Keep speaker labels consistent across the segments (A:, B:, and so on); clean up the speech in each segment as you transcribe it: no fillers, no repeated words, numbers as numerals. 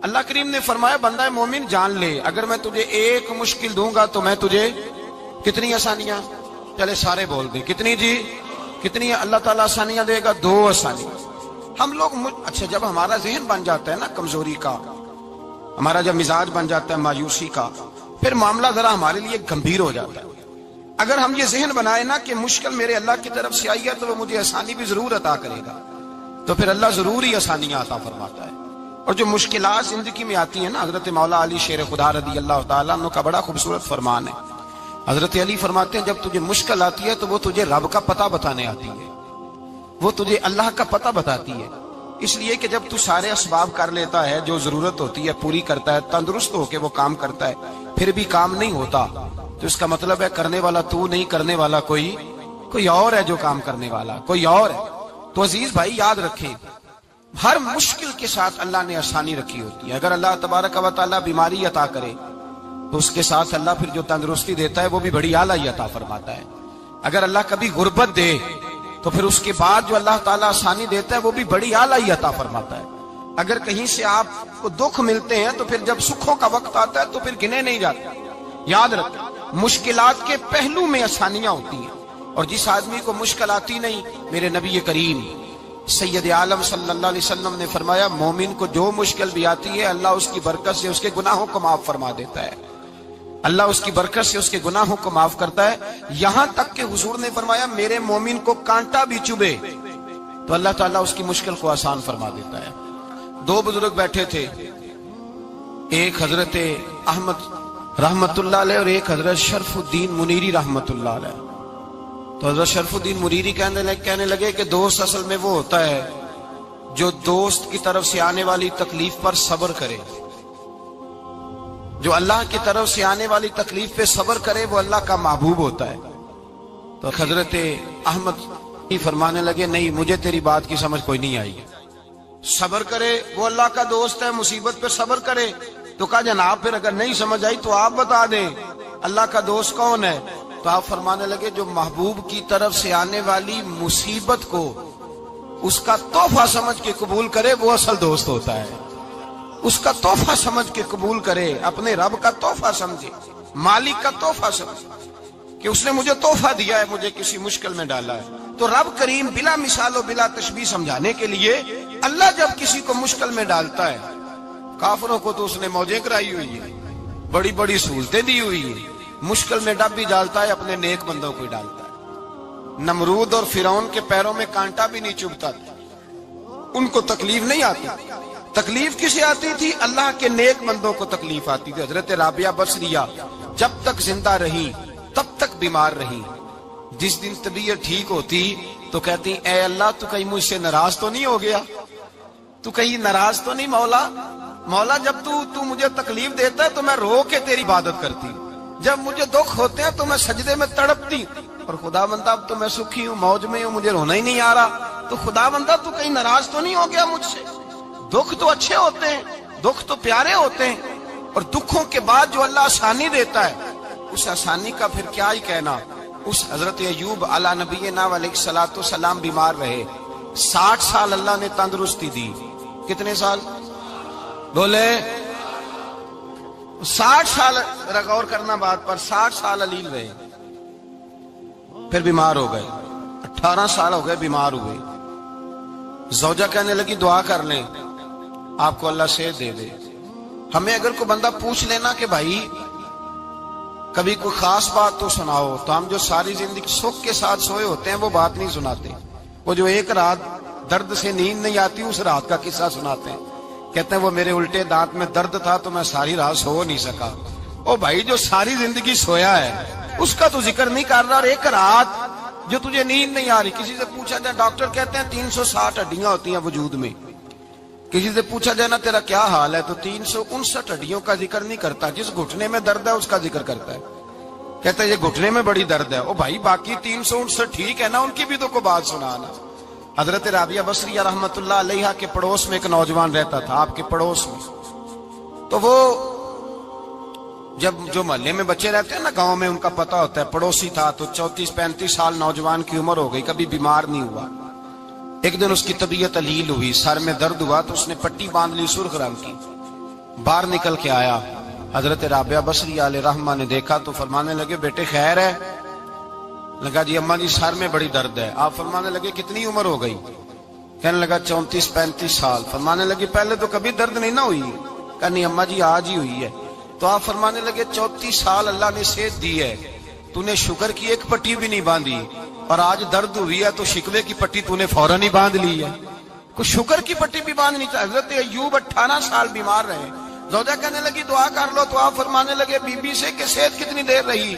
A: اللہ کریم نے فرمایا بندہ مومن جان لے اگر میں تجھے ایک مشکل دوں گا تو میں تجھے کتنی آسانیاں، چلے سارے بول دیں کتنی جی، کتنی اللہ تعالیٰ آسانیاں دے گا؟ 2 آسانی۔ ہم لوگ اچھا جب ہمارا ذہن بن جاتا ہے نا کمزوری کا، ہمارا جب مزاج بن جاتا ہے مایوسی کا، پھر معاملہ ذرا ہمارے لیے گمبھیر ہو جاتا ہے۔ اگر ہم یہ ذہن بنائے نا کہ مشکل میرے اللہ کی طرف سے آئی ہے تو وہ مجھے آسانی بھی ضرور عطا کرے گا، تو پھر اللہ ضرور ہی آسانیاں عطا فرماتا ہے۔ اور جو مشکلات زندگی میں آتی ہیں نا، حضرت مولا علی شیر خدا رضی اللہ تعالیٰ عنہ کا بڑا خوبصورت فرمان ہے۔ حضرت علی فرماتے ہیں جب تجھے مشکل آتی ہے تو وہ تجھے رب کا پتہ بتانے آتی ہے، وہ تجھے اللہ کا پتہ بتاتی ہے، اس لیے کہ جب تو سارے اسباب کر لیتا ہے، جو ضرورت ہوتی ہے پوری کرتا ہے، تندرست ہو کے وہ کام کرتا ہے، پھر بھی کام نہیں ہوتا، تو اس کا مطلب ہے کرنے والا تو نہیں، کرنے والا کوئی اور ہے، جو کام کرنے والا کوئی اور ہے۔ تو عزیز بھائی یاد رکھیں، ہر مشکل کے ساتھ اللہ نے آسانی رکھی ہوتی ہے۔ اگر اللہ تبارک و تعالیٰ بیماری عطا کرے تو اس کے ساتھ اللہ پھر جو تندرستی دیتا ہے وہ بھی بڑی اعلیٰ ہی عطا فرماتا ہے۔ اگر اللہ کبھی غربت دے تو پھر اس کے بعد جو اللہ تعالیٰ آسانی دیتا ہے وہ بھی بڑی اعلیٰ ہی عطا فرماتا ہے۔ اگر کہیں سے آپ کو دکھ ملتے ہیں تو پھر جب سکھوں کا وقت آتا ہے تو پھر گنے نہیں جاتے۔ یاد رکھیں مشکلات کے پہلو میں آسانیاں ہوتی ہیں، اور جس آدمی کو مشکل آتی نہیں، میرے نبی کریم سید عالم صلی اللہ علیہ وسلم نے فرمایا مومن کو جو مشکل بھی آتی ہے اللہ اس کی برکت سے اس کے گناہوں کو معاف فرما دیتا ہے، اللہ اس کی برکت سے اس کے گناہوں کو معاف کرتا ہے، یہاں تک کہ حضور نے فرمایا میرے مومن کو کانٹا بھی چبھے تو اللہ تعالیٰ اس کی مشکل کو آسان فرما دیتا ہے۔ 2 بزرگ بیٹھے تھے، ایک حضرت احمد رحمت اللہ علیہ اور ایک حضرت شرف الدین منیری رحمت اللہ علیہ۔ تو حضرت شرف الدین منیری کہنے لگے کہ دوست اصل میں وہ ہوتا ہے جو دوست کی طرف سے آنے والی تکلیف پر صبر کرے، جو اللہ کی طرف سے آنے والی تکلیف پہ صبر کرے وہ اللہ کا محبوب ہوتا ہے۔ تو حضرت احمد فرمانے لگے نہیں مجھے تیری بات کی سمجھ کوئی نہیں آئی، صبر کرے وہ اللہ کا دوست ہے، مصیبت پہ صبر کرے۔ تو کہا جناب پھر اگر نہیں سمجھ آئی تو آپ بتا دیں اللہ کا دوست کون ہے؟ تو آپ فرمانے لگے جو محبوب کی طرف سے آنے والی مصیبت کو اس کا تحفہ سمجھ کے قبول کرے وہ اصل دوست ہوتا ہے، اس کا تحفہ سمجھ کے قبول کرے، اپنے رب کا تحفہ سمجھے، مالک کا تحفہ سمجھے کہ اس نے مجھے تحفہ دیا ہے، مجھے کسی مشکل میں ڈالا ہے۔ تو رب کریم بلا مثال و بلا تشبیہ سمجھانے کے لیے اللہ جب کسی کو مشکل میں ڈالتا ہے، کافروں کو تو اس نے موجیں کرائی ہوئی ہے، بڑی بڑی سہولتیں دی ہوئی ہیں، مشکل میں ڈب بھی ڈالتا ہے، اپنے نیک بندوں کو ہی ڈالتا ہے۔ نمرود اور فرعون کے پیروں میں کانٹا بھی نہیں چبھتا تھا، ان کو تکلیف نہیں آتی، تکلیف کسے آتی تھی؟ اللہ کے نیک بندوں کو تکلیف آتی تھی۔ حضرت رابعہ بصریہ جب تک زندہ رہی تب تک بیمار رہی، جس دن طبیعت ٹھیک ہوتی تو کہتی اے اللہ تو کہیں مجھ سے ناراض تو نہیں ہو گیا، تو کہیں ناراض تو نہیں مولا جب تو مجھے تکلیف دیتا ہے تو میں رو کے تیری عبادت کرتی ہوں، جب مجھے دکھ ہوتے ہیں تو میں سجدے میں تڑپتی ہوں، اور خدا بندہ اب تو میں سکھی ہوں، موج میں ہوں، مجھے رونا ہی نہیں آ رہا، تو خدا بندہ تو کہیں ناراض تو نہیں ہو گیا مجھ سے؟ دکھ تو اچھے ہوتے ہیں، دکھ تو پیارے ہوتے ہیں، اور دکھوں کے بعد جو اللہ آسانی دیتا ہے اس آسانی کا پھر کیا ہی کہنا۔ اس حضرت ایوب علی نبینا علیہ الصلوۃ والسلام بیمار رہے، 60 سال اللہ نے تندرستی دی۔ کتنے سال بولے؟ 60 سال، غور کرنا بات پر، 60 سال علیل رہے، پھر بیمار ہو گئے، 18 سال ہو گئے بیمار ہوئے۔ زوجہ کہنے لگی دعا کر لیں آپ کو اللہ صحت دے دے۔ ہمیں اگر کوئی بندہ پوچھ لینا کہ بھائی کبھی کوئی خاص بات تو سناؤ، تو ہم جو ساری زندگی سکھ کے ساتھ سوئے ہوتے ہیں وہ بات نہیں سناتے، وہ جو ایک رات درد سے نیند نہیں آتی اس رات کا قصہ سناتے ہیں، کہتے ہیں وہ میرے الٹے دانت میں درد تھا تو میں ساری رات سو نہیں سکا۔ او بھائی جو ساری زندگی سویا ہے اس کا تو ذکر نہیں کر رہا، اور ایک رات جو تجھے نیند نہیں آ رہی، کسی سے پوچھا جائے، ڈاکٹر کہتے ہیں 360 ہڈیاں ہوتی ہیں وجود میں، کسی سے پوچھا جائے نا تیرا کیا حال ہے تو 359 ہڈیوں کا ذکر نہیں کرتا، جس گھٹنے میں درد ہے اس کا ذکر کرتا ہے، کہتا ہے یہ گھٹنے میں بڑی درد ہے۔ او بھائی باقی 359 ٹھیک ہے نا، ان کی بھی تو کوئی بات سنانا۔ حضرت رابعہ بصریہ رحمت اللہ علیہ کے پڑوس میں ایک نوجوان رہتا تھا، آپ کے پڑوس میں، تو وہ جب جو محلے میں بچے رہتے ہیں نا گاؤں میں ان کا پتہ ہوتا ہے، پڑوسی تھا تو 34-35 سال نوجوان کی عمر ہو گئی، کبھی بیمار نہیں ہوا۔ ایک دن اس کی طبیعت علیل ہوئی، سر میں درد ہوا تو اس نے پٹی باندھ لی سرخ رنگ کی، باہر نکل کے آیا، حضرت رابعہ بصری علیہ رحمہ نے دیکھا تو فرمانے لگے بیٹے خیر ہے؟ لگا جی اماں جی سر میں بڑی درد ہے۔ آپ فرمانے لگے کتنی عمر ہو گئی؟ کہنے لگا 34-35 سال۔ فرمانے لگے پہلے تو کبھی درد نہیں نہ ہوئی؟ کہا نہیں اماں جی آج ہی ہوئی ہے۔ تو آپ فرمانے لگے 34 سال اللہ نے صحت دی ہے، تو نے شکر کی ایک پٹی بھی نہیں باندھی، اور آج درد ہوئی ہے تو شکوے کی پٹی تو نے فوراً ہی باندھ لی ہے، کوئی شکر کی پٹی بھی باندھنی چاہیے۔ حضرت ایوب 18 سال بیمار رہے، زوجہ کہنے لگی دعا کر لو، تو آپ فرمانے لگے بی بی سے کہ صحت کتنی دیر رہی؟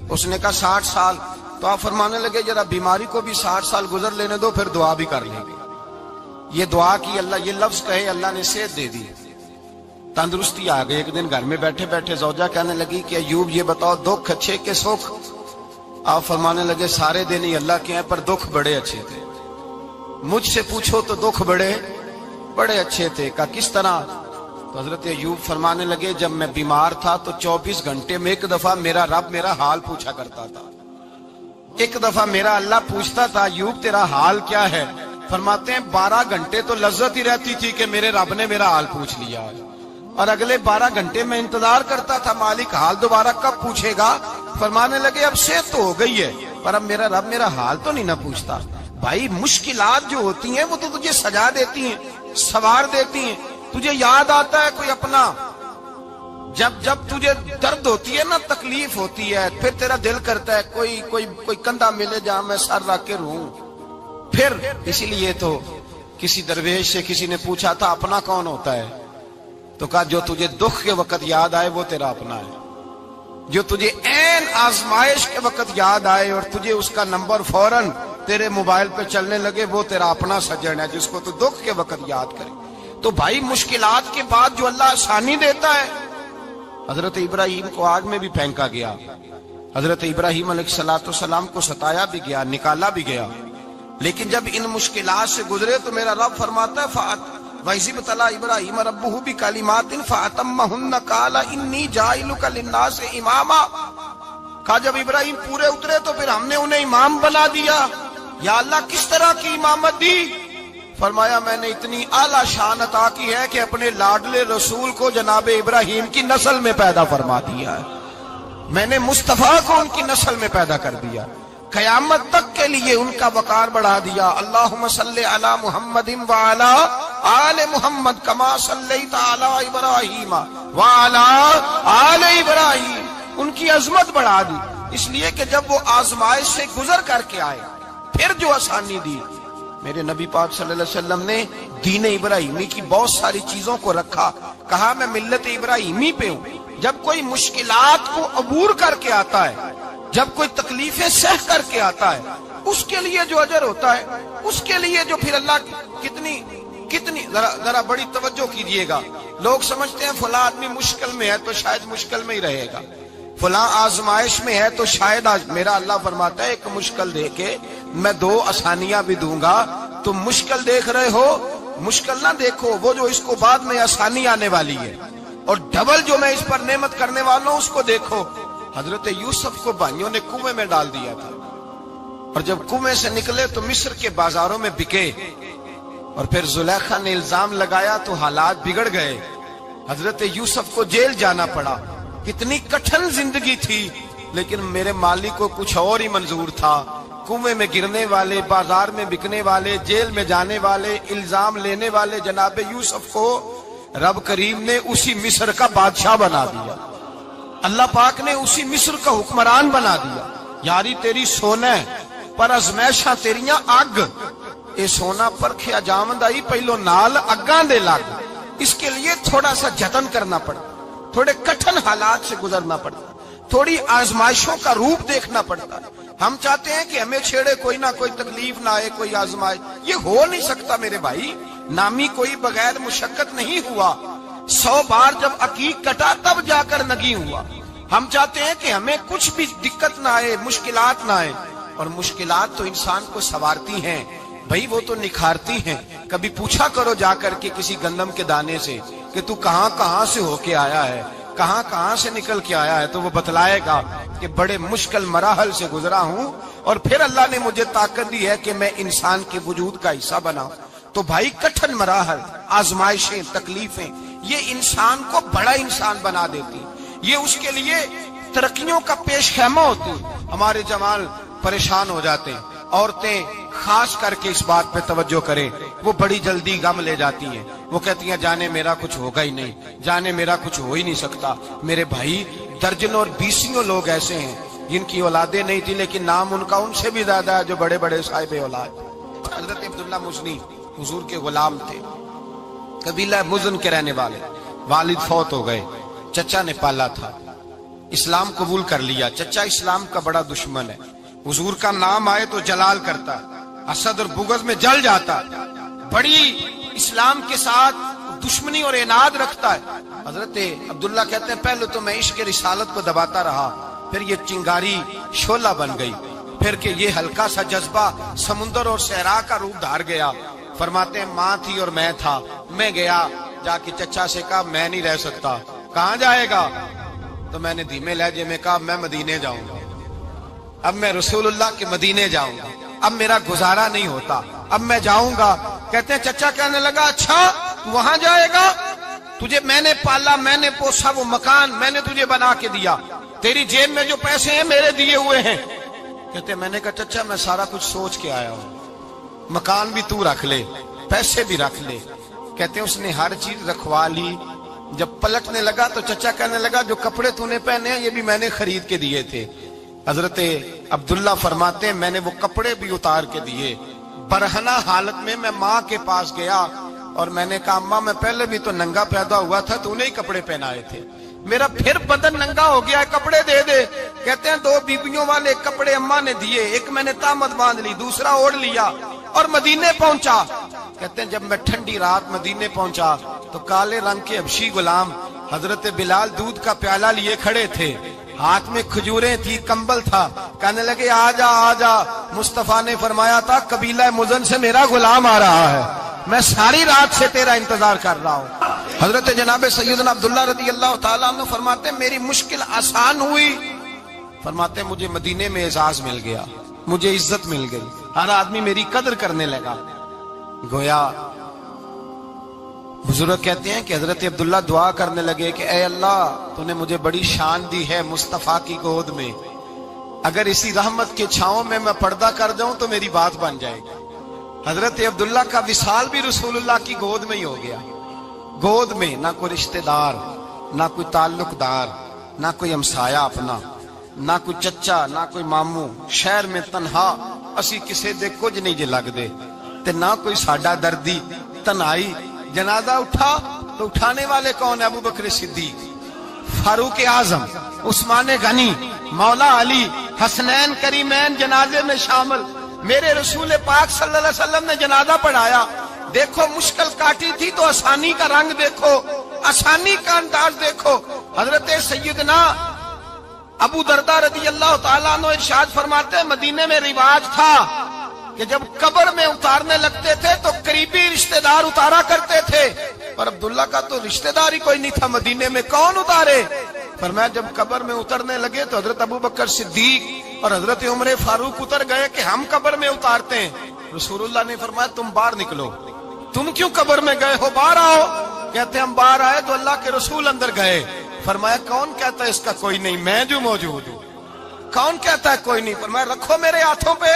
A: اس نے کہا 60 سال۔ تو آپ فرمانے لگے ذرا بیماری کو بھی 60 سال گزر لینے دو، پھر دعا بھی کر لیں گے۔ یہ دعا کی، اللہ یہ لفظ کہے اللہ نے صحت دے دی، تندرستی آ گئی۔ ایک دن گھر میں بیٹھے بیٹھے زوجہ کہنے لگی کہ ایوب یہ بتاؤ دکھ اچھے کہ سکھ؟ آپ فرمانے لگے سارے دن ہی اللہ کے ہیں، پر دکھ بڑے اچھے تھے۔ مجھ سے پوچھو تو دکھ بڑے اچھے تھے۔ کہا کس طرح؟ تو حضرت ایوب فرمانے لگے جب میں بیمار تھا تو 24 گھنٹے میں ایک دفعہ میرا رب میرا حال پوچھا کرتا تھا، ایک دفعہ میرا اللہ پوچھتا تھا ایوب تیرا حال کیا ہے؟ فرماتے ہیں 12 گھنٹے تو لذت ہی رہتی تھی کہ میرے رب نے میرا حال پوچھ لیا، اور اگلے 12 گھنٹے میں انتظار کرتا تھا مالک حال دوبارہ کب پوچھے گا۔ فرمانے لگے اب صحت تو ہو گئی ہے، پر اب میرا رب میرا حال تو نہیں نہ پوچھتا۔ بھائی مشکلات جو ہوتی ہیں وہ تو تجھے سجا دیتی ہیں، سوار دیتی ہیں، تجھے یاد آتا ہے کوئی اپنا۔ جب تجھے درد ہوتی ہے نا، تکلیف ہوتی ہے، پھر تیرا دل کرتا ہے کوئی کندھا ملے جہاں میں سر رکھ کے رہوں۔ پھر اسی لیے تو کسی درویش سے کسی نے پوچھا تھا اپنا کون ہوتا ہے؟ تو کہا جو تجھے دکھ کے وقت یاد آئے وہ تیرا اپنا ہے، جو تجھے عین آزمائش کے وقت یاد آئے اور تجھے اس کا نمبر فوراً تیرے موبائل پہ چلنے لگے وہ تیرا اپنا سجن ہے، جس کو تو دکھ کے وقت یاد کرے۔ تو بھائی مشکلات کے بعد جو اللہ آسانی دیتا ہے، حضرت ابراہیم کو آگ میں بھی پھینکا گیا، حضرت ابراہیم علیہ السلام کو ستایا بھی گیا، نکالا بھی گیا، لیکن جب ان مشکلات سے گزرے تو میرا رب فرماتا ہے وَإِذِ ابْتَلَىٰ إِبْرَاهِيمَ رَبُّهُ بِكَلِمَاتٍ فَأَتَمَّهُنَّ قَالَ إِنِّي جَاعِلُكَ لِلنَّاسِ إِمَامًا۔ کہا جب ابراہیم پورے اترے تو پھر ہم نے انہیں امام بنا دیا۔ یا اللہ کس طرح کی امامت دی؟ فرمایا میں نے اتنی اعلیٰ شان عطا کی ہے کہ اپنے لاڈلے رسول کو جناب ابراہیم کی نسل میں پیدا فرما دیا ہے، میں نے مصطفیٰ کو ان کی نسل میں پیدا کر دیا، قیامت تک کے لیے ان کا وقار بڑھا دیا۔ اللہم صلی علی محمد وعلی آل محمد کما صلیت علی ابراہیم وعلی آل ابراہیم، ان کی عظمت بڑھا دی، اس لیے کہ جب وہ آزمائش سے گزر کر کے آئے پھر جو آسانی دی۔ میرے نبی پاک صلی اللہ علیہ وسلم نے دین ابراہیمی کی بہت ساری چیزوں کو رکھا، کہا میں ملت ابراہیمی پہ ہوں۔ جب کوئی مشکلات کو عبور کر کے آتا ہے، جب کوئی تکلیفیں سہ کر کے آتا ہے، اس کے لیے جو اجر ہوتا ہے، اس کے لیے جو پھر اللہ کتنی ذرا بڑی توجہ کیجئے گا۔ لوگ سمجھتے ہیں فلاں آدمی مشکل میں ہے تو شاید مشکل میں ہی رہے گا، فلاں آزمائش میں ہے تو شاید میرا اللہ فرماتا ہے ایک مشکل دے کے میں 2 آسانیاں بھی دوں گا۔ تم مشکل دیکھ رہے ہو، مشکل نہ دیکھو، وہ جو اس کو بعد میں آسانی آنے والی ہے، اور ڈبل جو میں اس پر نعمت کرنے والا ہوں اس کو دیکھو۔ حضرت یوسف کو بھائیوں نے کنویں میں ڈال دیا تھا، اور جب کنویں سے نکلے تو مصر کے بازاروں میں بکے، اور پھر زلیخا نے الزام لگایا تو حالات بگڑ گئے، حضرت یوسف کو جیل جانا پڑا۔ کتنی کٹھن زندگی تھی، لیکن میرے مالک کو کچھ اور ہی منظور تھا۔ کنویں میں گرنے والے، بازار میں بکنے والے، جیل میں جانے والے، الزام لینے والے جناب یوسف کو رب کریم نے اسی مصر کا بادشاہ بنا دیا، اللہ پاک نے اسی مصر کا حکمران بنا دیا۔ یاری تیری سونا پر ازمیشاں تیریاں اگ، اے سونا پرکھیا جامندائی پہلو نال اگاں دے لگ، اس کے لیے تھوڑا سا جتن کرنا پڑتا، تھوڑے کٹھن حالات سے گزرنا پڑتا، تھوڑی آزمائشوں کا روپ دیکھنا پڑتا۔ ہم چاہتے ہیں کہ ہمیں چھیڑے کوئی نہ کوئی تکلیف نہ آئے، کوئی آزمائش، یہ ہو نہیں سکتا میرے بھائی۔ نامی کوئی بغیر مشقت نہیں ہوا، 100 بار جب عقیق کٹا تب جا کر نگی ہوا۔ ہم چاہتے ہیں کہ ہمیں کچھ بھی دقت نہ آئے، مشکلات نہ آئے، اور مشکلات تو انسان کو سنوارتی ہیں بھائی، وہ تو نکھارتی ہیں۔ کبھی پوچھا کرو جا کر کے کسی گندم کے دانے سے کہ تو کہاں سے ہو کے آیا ہے، کہاں سے نکل کے آیا ہے، تو وہ بتلائے گا کہ بڑے مشکل مراحل سے گزرا ہوں، اور پھر اللہ نے مجھے طاقت دی ہے کہ میں انسان کے وجود کا حصہ بنا۔ تو بھائی کٹھن مراحل، آزمائشیں، تکلیفیں، یہ انسان کو بڑا انسان بنا دیتی، یہ اس کے لیے ترقیوں کا پیش خیمہ ہوتی۔ ہمارے جوان پریشان ہو جاتے ہیں، عورتیں خاص کر کے اس بات پہ توجہ کریں، وہ بڑی جلدی غم لے جاتی ہیں، وہ کہتی ہیں جانے میرا کچھ ہوگا ہی نہیں، جانے میرا کچھ ہو ہی نہیں سکتا۔ میرے بھائی درجنوں اور بیسیوں لوگ ایسے ہیں جن کی اولادیں نہیں تھی لیکن نام ان کا ان سے بھی زیادہ ہے جو بڑے بڑے صاحب اولاد۔ حضرت عبداللہ مزنی حضور کے غلام تھے، قبیلہ مزن کے رہنے والے، والد فوت ہو گئے، چچا نے پالا تھا، اسلام قبول کر لیا۔ چچا اسلام کا بڑا دشمن ہے، حضور کا نام آئے تو جلال کرتا، حسد اور بغض میں جل جاتا، بڑی اسلام کے ساتھ دشمنی اور عناد رکھتا ہے۔ حضرت عبداللہ کہتے ہیں پہلے تو میں عشق رسالت کو دباتا رہا، پھر یہ چنگاری شعلہ بن گئی، پھر کہ یہ ہلکا سا جذبہ سمندر اور صحرا کا روپ دھار گیا۔ فرماتے ہیں ماں تھی اور میں تھا، میں گیا جا کے چچا سے کہا میں نہیں رہ سکتا۔ کہاں جائے گا؟ تو میں نے دھیمے لہجے میں کہا میں مدینے جاؤں گا، اب میں رسول اللہ کے مدینے جاؤں گا، اب میرا گزارا نہیں ہوتا، اب میں جاؤں گا۔ کہتے ہیں چچا کہنے لگا اچھا وہاں جائے گا؟ تجھے میں نے پالا، میں نے پوسا، وہ مکان میں نے تجھے بنا کے دیا، تیری جیب میں جو پیسے ہیں میرے دیے ہوئے ہیں۔ کہتے ہیں میں نے کہا چچا میں سارا کچھ سوچ کے آیا ہوں، مکان بھی تو رکھ لے، پیسے بھی رکھ لے۔ کہتے ہیں اس نے ہر چیز رکھوا لی۔ جب پلٹنے لگا تو چچا کہنے لگا جو کپڑے تو نے پہنے ہیں یہ بھی میں نے خرید کے دیے تھے۔ حضرت عبداللہ فرماتے ہیں میں نے وہ کپڑے بھی اتار کے دیے، برہنہ حالت میں میں ماں کے پاس گیا اور میں نے کہا اماں میں پہلے بھی تو ننگا پیدا ہوا تھا، تو نے ہی کپڑے پہنائے تھے، میرا پھر بدن ننگا ہو گیا ہے، کپڑے دے دے۔ کہتے ہیں 2 بیبیوں والے کپڑے اماں نے دیے، ایک میں نے تامت باندھ لی، دوسرا اوڑھ لیا اور مدینے پہنچا۔ کہتے ہیں جب میں ٹھنڈی رات مدینے پہنچا تو کالے رنگ کے حبشی غلام حضرت بلال دودھ کا پیالہ لیے کھڑے تھے، ہاتھ میں کھجوریں تھی، کمبل تھا، کہنے لگے آجا آجا، مصطفیٰ نے فرمایا تھا قبیلہ مزن سے میرا غلام آ رہا ہے، میں ساری رات سے تیرا انتظار کر رہا ہوں۔ حضرت جناب سیدنا عبداللہ رضی اللہ تعالیٰ عنہ فرماتے ہیں میری مشکل آسان ہوئی، فرماتے ہیں مجھے مدینے میں اعزاز مل گیا، مجھے عزت مل گئی، ہر آدمی میری قدر کرنے لگا۔ گویا بزرگ کہتے ہیں کہ حضرت عبداللہ دعا کرنے لگے کہ اے اللہ تو نے مجھے بڑی شان دی ہے مصطفیٰ کی گود میں، اگر اسی رحمت کے چھاؤں میں پردہ کر جاؤں تو میری بات بن جائے گی۔ حضرت عبداللہ کا وصال بھی رسول اللہ کی گود میں ہی ہو گیا، گود میں نہ کوئی رشتہ دار، نہ کوئی تعلق دار، نہ کوئی ہمسایا اپنا، نہ کوئی چچا، نہ کوئی ماموں، شہر میں تنہا اسی کسے دے کچھ نہیں جے لگ دے تے نہ کوئی ساڈا دردی، تنہائی۔ جنازہ اٹھا تو اٹھانے والے کون ہیں؟ ابو بکر صدیق، فاروق اعظم، عثمان غنی، مولا علی، حسنین کریمین جنازے میں شامل۔ میرے رسول پاک صلی اللہ علیہ وسلم نے جنازہ پڑھایا، دیکھو مشکل کاٹی تھی تو آسانی کا رنگ دیکھو، آسانی کا انداز دیکھو۔ حضرت سیدنا ابو دردہ رضی اللہ تعالیٰ عنہ ارشاد فرماتے ہیں مدینے میں رواج تھا کہ جب قبر میں اتارنے لگتے تھے تو قریبی رشتہ دار اتارا کرتے تھے، پر عبداللہ کا تو رشتہ دار ہی کوئی نہیں تھا مدینے میں، کون اتارے؟ فرمایا جب قبر میں اترنے لگے تو حضرت ابو بکر صدیق اور حضرت عمر فاروق اتر گئے کہ ہم قبر میں اتارتے ہیں۔ رسول اللہ نے فرمایا تم باہر نکلو، تم کیوں قبر میں گئے ہو، باہر آؤ۔ کہتے ہم باہر آئے تو اللہ کے رسول اندر گئے، فرمایا کون کہتا ہے اس کا کوئی نہیں، میں جو موجود ہوں، کون کہتا ہے کوئی نہیں؟ فرمایا رکھو میرے ہاتھوں پہ۔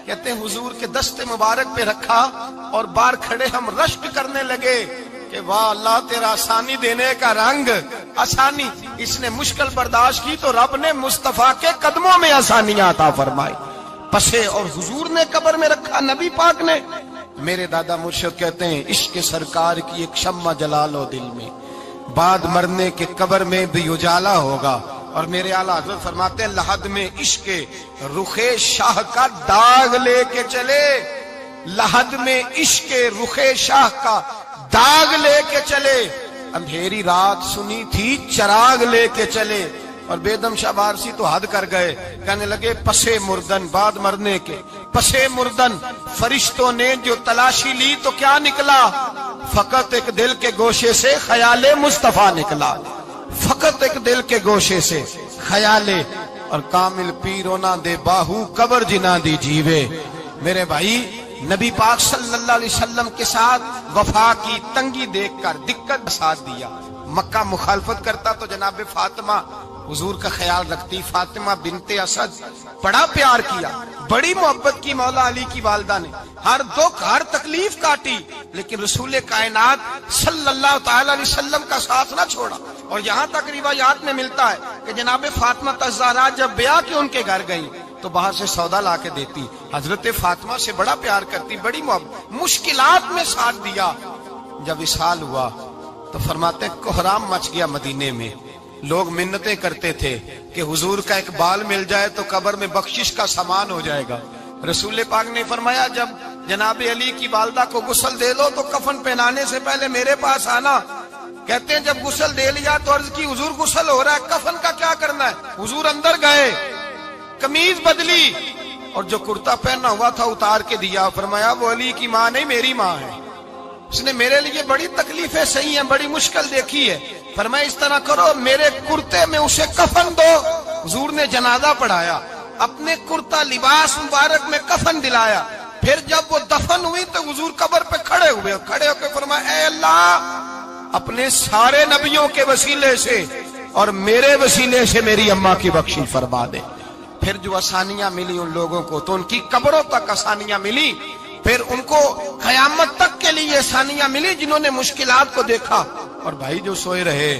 A: کہتے ہیں حضور کے دست مبارک پہ رکھا اور باہر کھڑے ہم رشک کرنے لگے کہ واہ اللہ تیرا آسانی دینے کا رنگ، آسانی۔ اس نے مشکل برداشت کی تو رب نے مصطفیٰ کے قدموں میں آسانیاں عطا فرمائی، پسے اور حضور نے قبر میں رکھا، نبی پاک نے۔ میرے دادا مرشد کہتے ہیں عشق سرکار کی ایک شمع جلا لو دل میں، بعد مرنے کے قبر میں بھی اجالا ہوگا۔ اور میرے اعلیٰ حضرت فرماتے ہیں لحد میں عشق رخ شاہ کا داغ لے کے چلے، لحد میں عشق رخ شاہ کا داغ لے کے چلے، اندھیری رات سنی تھی چراغ لے کے چلے۔ اور بیدم شاہ بارسی تو حد کر گئے، کہنے لگے پسے مردن، بعد مرنے کے پسے مردن فرشتوں نے جو تلاشی لی تو کیا نکلا؟ فقط ایک دل کے گوشے سے خیال مصطفیٰ نکلا، فقط ایک دل کے گوشے سے خیال۔ اور کامل پیرو نہ دے باہو قبر جنا دی جیوے۔ میرے بھائی نبی پاک صلی اللہ علیہ وسلم کے ساتھ وفا کی تنگی دیکھ کر دقت ساتھ دیا. مکہ مخالفت کرتا تو جناب فاطمہ حضور کا خیال رکھتی. فاطمہ بنت اسد بڑا پیار کیا, بڑی محبت کی مولا علی کی والدہ نے, ہر دکھ ہر تکلیف کاٹی, لیکن رسول کائنات صلی اللہ تعالی علیہ وسلم کا ساتھ نہ چھوڑا. اور یہاں تک روایات میں ملتا ہے کہ جناب فاطمہ الزہرا جب بیعہ کے ان کے گھر گئی تو باہر سے سودا لا کے دیتی. حضرت فاطمہ سے بڑا پیار کرتی, بڑی محبت, مشکلات میں ساتھ دیا. جب وصال ہوا تو فرماتے کوہرام مچ گیا مدینے میں. لوگ منتیں کرتے تھے کہ حضور کا ایک بال مل جائے تو قبر میں بخشش کا سامان ہو جائے گا. رسول پاک نے فرمایا جب جناب علی کی والدہ کو غسل دے لو تو کفن پہنانے سے پہلے میرے پاس آنا. کہتے ہیں جب غسل دے لیا تو عرض کی حضور غسل ہو رہا ہے, کفن کا کیا کرنا ہے؟ حضور اندر گئے, قمیض بدلی اور جو کرتا پہنا ہوا تھا اتار کے دیا. فرمایا وہ علی کی ماں نہیں میری ماں ہے, اس نے میرے لیے بڑی تکلیفیں سہی ہیں, بڑی مشکل دیکھی ہے. فرمایا اس طرح کرو میرے کرتے میں اسے کفن دو. حضور نے جنازہ پڑھایا, اپنے کرتا لباس مبارک میں کفن دلایا. پھر جب وہ دفن ہوئی تو حضور قبر پہ کھڑے ہوئے, کھڑے ہو کے فرمایا اے اللہ اپنے سارے نبیوں کے وسیلے سے اور میرے وسیلے سے میری اماں کی بخشش فرما دے. پھر جو آسانیاں ملی ان لوگوں کو تو ان کی قبروں تک آسانیاں ملی, پھر ان کو قیامت تک کے لیے آسانیاں ملی جنہوں نے مشکلات کو دیکھا. اور بھائی جو سوئے رہے,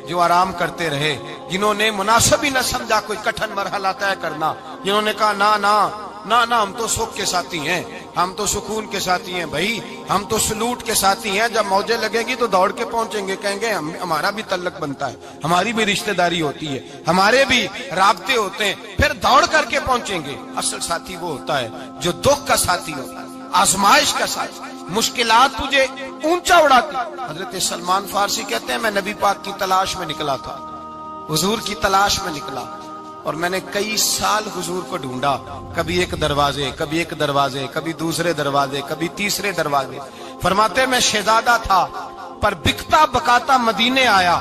A: جو آرام کرتے رہے, جنہوں نے مناسب ہی نہ سمجھا کوئی کٹھن مرحلہ طے کرنا, جنہوں نے کہا نا نا نا نا ہم تو سکھ کے ساتھی ہیں, ہم تو سکون کے ساتھی ہیں, بھائی ہم تو سلوٹ کے ساتھی ہیں, جب موجیں لگے گی تو دوڑ کے پہنچیں گے, کہیں گے ہمارا بھی تعلق بنتا ہے, ہماری بھی رشتہ داری ہوتی ہے, ہمارے بھی رابطے ہوتے ہیں, پھر دوڑ کر کے پہنچیں گے. اصل ساتھی وہ ہوتا ہے جو دکھ کا ساتھی ہوتا ہے, آزمائش کا ساتھی, مشکلات تجھے اونچا اڑاتی. حضرت سلمان فارسی کہتے ہیں میں نبی پاک کی تلاش میں نکلا تھا, حضور کی تلاش میں نکلا, اور میں نے کئی سال حضور کو ڈھونڈا, کبھی ایک دروازے, کبھی ایک دروازے, کبھی دوسرے دروازے, کبھی تیسرے دروازے. فرماتے میں شہزادہ تھا پر بکتا بکاتا مدینے آیا.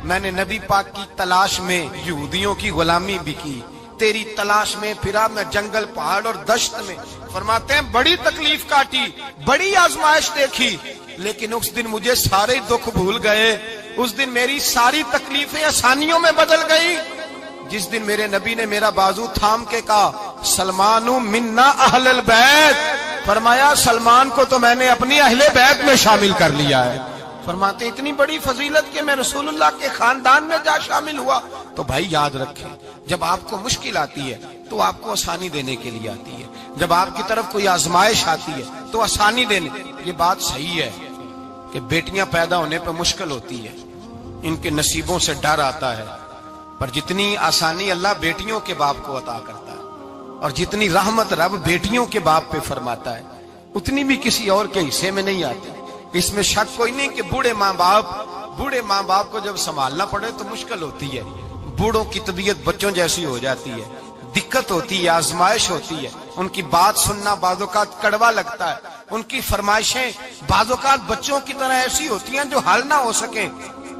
A: میں نے نبی پاک کی تلاش میں یہودیوں کی غلامی بھی کی, تیری تلاش میں پھرا میں جنگل پہاڑ اور دشت میں. فرماتے ہیں بڑی تکلیف کاٹی, بڑی آزمائش دیکھی, لیکن اس دن مجھے سارے دکھ بھول گئے. اس دن میری ساری تکلیفیں آسانیوں میں بدل گئی جس دن میرے نبی نے میرا بازو تھام کے کہا سلمان منا اہل البیت. فرمایا سلمان کو تو میں نے اپنی اہل بیت میں شامل کر لیا ہے. فرماتے ہیں اتنی بڑی فضیلت کہ میں رسول اللہ کے خاندان میں جا شامل ہوا. تو بھائی یاد رکھیں, جب آپ کو مشکل آتی ہے تو آپ کو آسانی دینے کے لیے آتی ہے, جب آپ کی طرف کوئی آزمائش آتی ہے تو آسانی دینے. یہ بات صحیح ہے کہ بیٹیاں پیدا ہونے پہ مشکل ہوتی ہے, ان کے نصیبوں سے ڈر آتا ہے, پر جتنی آسانی اللہ بیٹیوں کے باپ کو عطا کرتا ہے اور جتنی رحمت رب بیٹیوں کے باپ پہ فرماتا ہے اتنی بھی کسی اور کے حصے میں نہیں آتی. اس میں شک کوئی نہیں کہ بوڑھے ماں باپ کو جب سنبھالنا پڑے تو مشکل ہوتی ہے. بوڑھوں کی طبیعت بچوں جیسی ہو جاتی ہے, دقت ہوتی ہے, آزمائش ہوتی ہے, ان کی بات سننا بعض اوقات کڑوا لگتا ہے, ان کی فرمائشیں بعض اوقات بچوں کی طرح ایسی ہوتی ہیں جو حل نہ ہو سکیں.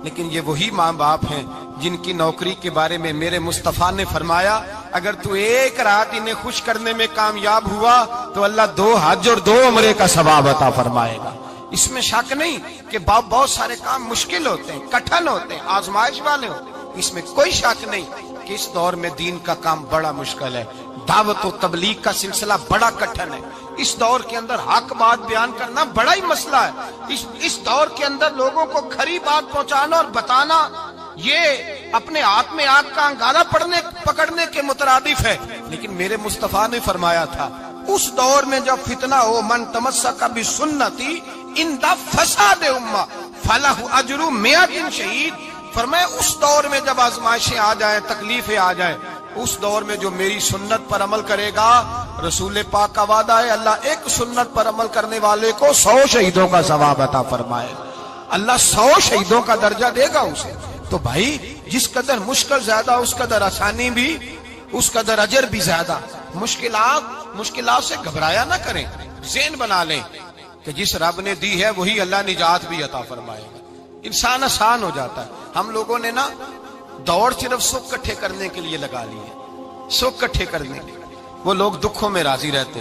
A: لیکن یہ وہی ماں باپ ہیں جن کی نوکری کے بارے میں میرے مصطفیٰ نے فرمایا اگر تو ایک رات انہیں خوش کرنے میں کامیاب ہوا تو اللہ 2 حج اور 2 عمرے کا ثواب عطا فرمائے گا. اس میں شک نہیں کہ بہت سارے کام مشکل ہوتے ہیں, کٹھن ہوتے ہیں, آزمائش والے ہوتے ہیں. اس میں کوئی شک نہیں کہ اس دور میں دین کا کام بڑا مشکل ہے, دعوت و تبلیغ کا سلسلہ بڑا کٹھن ہے. اس دور کے اندر حق بات بیان کرنا بڑا ہی مسئلہ ہے. اس دور کے اندر لوگوں کو کھری بات پہنچانا اور بتانا یہ اپنے ہاتھ میں آگ کا انگارہ پکڑنے کے مترادف ہے. لیکن میرے مصطفیٰ نے فرمایا تھا اس دور میں جب فتنہ ہو من تمسک بسنتی ان دا فساد امہ فلہ اجر 100 شہید. فرمایا اس دور میں جب آزمائشیں آ جائیں, تکلیفیں آ جائیں, اس دور میں جو میری سنت پر عمل کرے گا, رسول پاک کا وعدہ ہے اللہ ایک سنت پر عمل کرنے والے کو 100 شہیدوں کا ثواب عطا فرمائے. اللہ 100 شہیدوں کا درجہ دے گا اسے. تو بھائی جس قدر مشکل زیادہ اس قدر آسانی بھی, اس قدر اجر بھی زیادہ. مشکلات سے گھبرایا نہ کریں, ذہن بنا لیں کہ جس رب نے دی ہے وہی اللہ نجات بھی عطا فرمائے گا. انسان آسان ہو جاتا ہے. ہم لوگوں نے نا دوڑ صرف سکھ کٹھے کرنے کے لیے لگا لی ہے, سکھ کٹھے کرنے کے. وہ لوگ دکھوں میں راضی رہتے,